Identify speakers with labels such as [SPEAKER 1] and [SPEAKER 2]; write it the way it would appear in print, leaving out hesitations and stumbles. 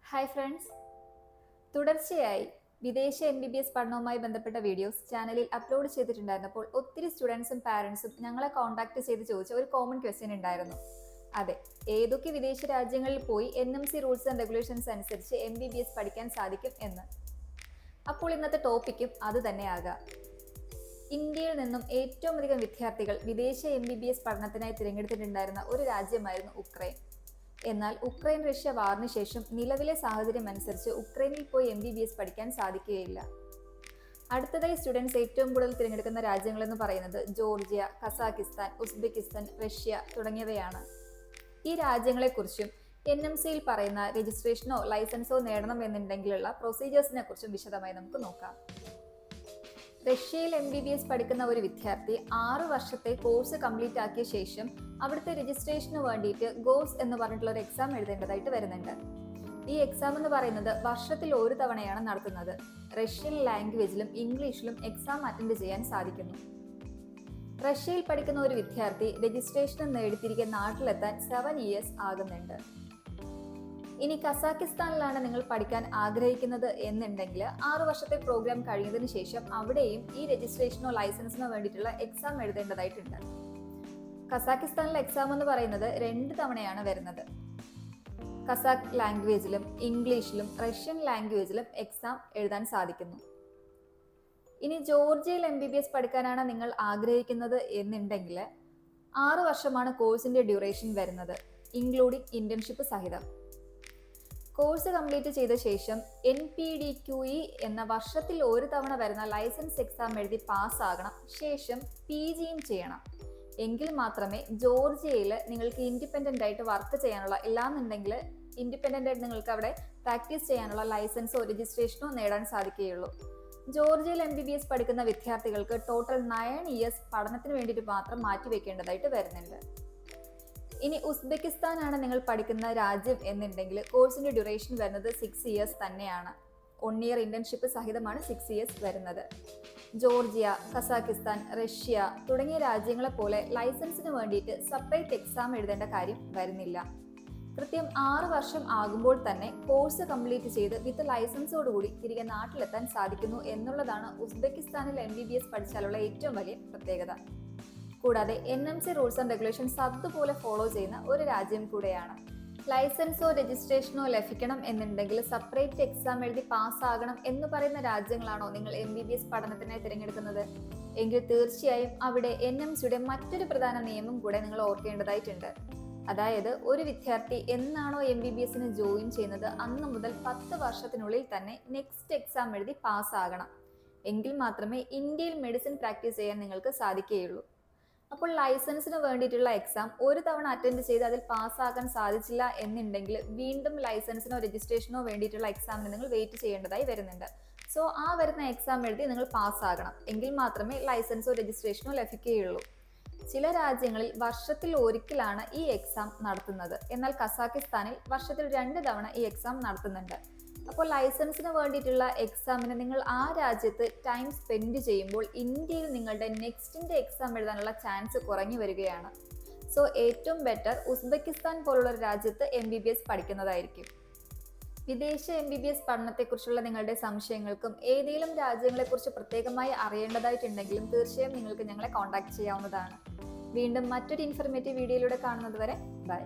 [SPEAKER 1] Hi friends, തുടർച്ചയായി വിദേശ MBBS പഠനവുമായി ബന്ധപ്പെട്ട വീഡിയോസ് ചാനലിൽ അപ്ലോഡ് ചെയ്തിട്ടുണ്ടായിരുന്നപ്പോൾ ഒത്തിരി സ്റ്റുഡൻസും പാരൻസും ഞങ്ങളെ കോൺടാക്ട് ചെയ്ത് ചോദിച്ച ഒരു കോമൺ ക്വസ്റ്റ്യൻ ഉണ്ടായിരുന്നു. അതെ, ഏതൊക്കെ വിദേശ രാജ്യങ്ങളിൽ പോയി NMC റൂൾസ് ആൻഡ് റെഗുലേഷൻസ് അനുസരിച്ച് MBBS പഠിക്കാൻ സാധിക്കും എന്ന്. അപ്പോൾ ഇന്നത്തെ ടോപ്പിക്കും അത് തന്നെയാകാം. ഇന്ത്യയിൽ നിന്നും ഏറ്റവും അധികം വിദ്യാർത്ഥികൾ വിദേശ MBBS പഠനത്തിനായി തിരഞ്ഞെടുത്തിട്ടുണ്ടായിരുന്ന ഒരു രാജ്യമായിരുന്നു ഉക്രൈൻ. എന്നാൽ ഉക്രൈൻ റഷ്യ വാറിന് ശേഷം നിലവിലെ സാഹചര്യം അനുസരിച്ച് ഉക്രൈനിൽ പോയി MBBS പഠിക്കാൻ സാധിക്കുകയില്ല. അടുത്തതായി സ്റ്റുഡൻസ് ഏറ്റവും കൂടുതൽ തിരഞ്ഞെടുക്കുന്ന രാജ്യങ്ങളെന്ന് പറയുന്നത് ജോർജിയ, കസാക്കിസ്ഥാൻ, ഉസ്ബെക്കിസ്ഥാൻ, റഷ്യ തുടങ്ങിയവയാണ്. ഈ രാജ്യങ്ങളെക്കുറിച്ചും NMCയിൽ പറയുന്ന രജിസ്ട്രേഷനോ ലൈസൻസോ നേടണം എന്നുണ്ടെങ്കിലുള്ള പ്രൊസീജിയേഴ്സിനെ കുറിച്ചും വിശദമായി നമുക്ക് നോക്കാം. റഷ്യയിൽ MBBS പഠിക്കുന്ന ഒരു വിദ്യാർത്ഥി 6 വർഷത്തെ കോഴ്സ് കംപ്ലീറ്റ് ആക്കിയ ശേഷം അവിടുത്തെ രജിസ്ട്രേഷന് വേണ്ടിയിട്ട് ഗോസ് എന്ന് പറഞ്ഞിട്ടുള്ള ഒരു എക്സാം എഴുതേണ്ടതായിട്ട് വരുന്നുണ്ട്. ഈ എക്സാം എന്ന് പറയുന്നത് വർഷത്തിൽ ഒരു തവണയാണ് നടത്തുന്നത്. റഷ്യൻ ലാംഗ്വേജിലും ഇംഗ്ലീഷിലും എക്സാം അറ്റൻഡ് ചെയ്യാൻ സാധിക്കുന്നു. റഷ്യയിൽ പഠിക്കുന്ന ഒരു വിദ്യാർത്ഥി രജിസ്ട്രേഷൻ നേടി തിരികെ നാട്ടിലെത്താൻ 7 years ആകുന്നുണ്ട്. ഇനി കസാക്കിസ്ഥാനിലാണ് നിങ്ങൾ പഠിക്കാൻ ആഗ്രഹിക്കുന്നത് എന്നുണ്ടെങ്കിൽ 6 വർഷത്തെ പ്രോഗ്രാം കഴിയുന്നതിന് ശേഷം അവിടെയും ഈ രജിസ്ട്രേഷനോ ലൈസൻസിനോ വേണ്ടിയിട്ടുള്ള എക്സാം എഴുതേണ്ടതായിട്ടുണ്ട്. കസാക്കിസ്ഥാനിലെ എക്സാം എന്ന് പറയുന്നത് 2 തവണയാണ് വരുന്നത്. കസാക്ക് ലാംഗ്വേജിലും ഇംഗ്ലീഷിലും റഷ്യൻ ലാംഗ്വേജിലും എക്സാം എഴുതാൻ സാധിക്കുന്നു. ഇനി ജോർജിയയിൽ MBBS പഠിക്കാനാണ് നിങ്ങൾ ആഗ്രഹിക്കുന്നത് എന്നുണ്ടെങ്കിൽ 6 വർഷമാണ് കോഴ്സിന്റെ ഡ്യൂറേഷൻ വരുന്നത്, ഇൻക്ലൂഡിംഗ് ഇന്റേൺഷിപ്പ് സഹിതം. കോഴ്സ് കംപ്ലീറ്റ് ചെയ്ത ശേഷം NPDQE എന്ന വർഷത്തിൽ ഒരു തവണ വരുന്ന ലൈസൻസ് എക്സാം എഴുതി പാസ്സാകണം. ശേഷം PGയും ചെയ്യണം. എങ്കിൽ മാത്രമേ ജോർജിയയിൽ നിങ്ങൾക്ക് ഇൻഡിപെൻഡൻ്റ് ആയിട്ട് വർക്ക് ചെയ്യാനുള്ള, ഇല്ലാന്നുണ്ടെങ്കിൽ ഇൻഡിപെൻഡൻ്റ് ആയിട്ട് നിങ്ങൾക്ക് അവിടെ പ്രാക്ടീസ് ചെയ്യാനുള്ള ലൈസൻസോ രജിസ്ട്രേഷനോ നേടാൻ സാധിക്കുകയുള്ളൂ. ജോർജിയയിൽ MBBS പഠിക്കുന്ന വിദ്യാർത്ഥികൾക്ക് ടോട്ടൽ 9 years പഠനത്തിന് വേണ്ടിയിട്ട് മാത്രം മാറ്റിവെക്കേണ്ടതായിട്ട് വരുന്നുണ്ട്. ഇനി ഉസ്ബെക്കിസ്ഥാൻ ആണ് നിങ്ങൾ പഠിക്കുന്ന രാജ്യം എന്നുണ്ടെങ്കിൽ കോഴ്സിന്റെ ഡ്യൂറേഷൻ വരുന്നത് 6 years തന്നെയാണ്. 1 year ഇന്റേൺഷിപ്പ് സഹിതമാണ് 6 years വരുന്നത്. ജോർജിയ, കസാക്കിസ്ഥാൻ, റഷ്യ തുടങ്ങിയ രാജ്യങ്ങളെ പോലെ ലൈസൻസിന് വേണ്ടിയിട്ട് സെപ്പറേറ്റ് എക്സാം എഴുതേണ്ട കാര്യം വരുന്നില്ല. കൃത്യം 6 വർഷം ആകുമ്പോൾ തന്നെ കോഴ്സ് കംപ്ലീറ്റ് ചെയ്ത് വിത്ത് ലൈസൻസോടുകൂടി തിരികെ നാട്ടിലെത്താൻ സാധിക്കുന്നു എന്നുള്ളതാണ് ഉസ്ബെക്കിസ്ഥാനിൽ MBBS പഠിച്ചാലുള്ള ഏറ്റവും വലിയ പ്രത്യേകത. കൂടാതെ NMC റൂൾസ് ആൻഡ് റെഗുലേഷൻസ് അതുപോലെ ഫോളോ ചെയ്യുന്ന ഒരു രാജ്യം കൂടെയാണ്. ലൈസൻസോ രജിസ്ട്രേഷനോ ലഭിക്കണം എന്നുണ്ടെങ്കിൽ സെപ്പറേറ്റ് എക്സാം എഴുതി പാസ്സാകണം എന്ന് പറയുന്ന രാജ്യങ്ങളാണോ നിങ്ങൾ MBBS പഠനത്തിനായി തിരഞ്ഞെടുക്കുന്നത് എങ്കിൽ തീർച്ചയായും അവിടെ NMCയുടെ മറ്റൊരു പ്രധാന നിയമം കൂടെ നിങ്ങൾ ഓർക്കേണ്ടതായിട്ടുണ്ട്. അതായത് ഒരു വിദ്യാർത്ഥി എന്നാണോ MBBSന് ജോയിൻ ചെയ്യുന്നത് അന്ന് മുതൽ 10 വർഷത്തിനുള്ളിൽ തന്നെ നെക്സ്റ്റ് എക്സാം എഴുതി പാസ്സാകണം. എങ്കിൽ മാത്രമേ ഇന്ത്യയിൽ മെഡിസിൻ പ്രാക്ടീസ് ചെയ്യാൻ നിങ്ങൾക്ക് സാധിക്കുകയുള്ളൂ. അപ്പോൾ ലൈസൻസിന് വേണ്ടിയിട്ടുള്ള എക്സാം ഒരു തവണ അറ്റൻഡ് ചെയ്ത് അതിൽ പാസ്സാകാൻ സാധിച്ചില്ല എന്നുണ്ടെങ്കിൽ വീണ്ടും ലൈസൻസിനോ രജിസ്ട്രേഷനോ വേണ്ടിയിട്ടുള്ള എക്സാമിന് നിങ്ങൾ വെയിറ്റ് ചെയ്യേണ്ടതായി വരുന്നുണ്ട്. സോ ആ വരുന്ന എക്സാം എഴുതി നിങ്ങൾ പാസ്സാകണം. എങ്കിൽ മാത്രമേ ലൈസൻസോ രജിസ്ട്രേഷനോ ലഭിക്കുകയുള്ളൂ. ചില രാജ്യങ്ങളിൽ വർഷത്തിൽ ഒരിക്കലാണ് ഈ എക്സാം നടത്തുന്നത്. എന്നാൽ കസാക്കിസ്ഥാനിൽ വർഷത്തിൽ 2 തവണ ഈ എക്സാം നടത്തുന്നുണ്ട്. അപ്പോൾ ലൈസൻസിന് വേണ്ടിയിട്ടുള്ള എക്സാമിന് നിങ്ങൾ ആ രാജ്യത്ത് ടൈം സ്പെൻഡ് ചെയ്യുമ്പോൾ ഇന്ത്യയിൽ നിങ്ങളുടെ നെക്സ്റ്റിന്റെ എക്സാം എഴുതാനുള്ള ചാൻസ് കുറഞ്ഞു വരികയാണ്. സോ ഏറ്റവും ബെറ്റർ ഉസ്ബെക്കിസ്ഥാൻ പോലുള്ള ഒരു രാജ്യത്ത് MBBS പഠിക്കുന്നതായിരിക്കും. വിദേശ MBBS പഠനത്തെക്കുറിച്ചുള്ള നിങ്ങളുടെ സംശയങ്ങൾക്കും ഏതെങ്കിലും രാജ്യങ്ങളെക്കുറിച്ച് പ്രത്യേകമായി അറിയേണ്ടതായിട്ടുണ്ടെങ്കിലും തീർച്ചയായും നിങ്ങൾക്ക് ഞങ്ങളെ കോൺടാക്ട് ചെയ്യാവുന്നതാണ്. വീണ്ടും മറ്റൊരു ഇൻഫർമേറ്റീവ് വീഡിയോയിലൂടെ കാണുന്നത് വരെ ബൈ.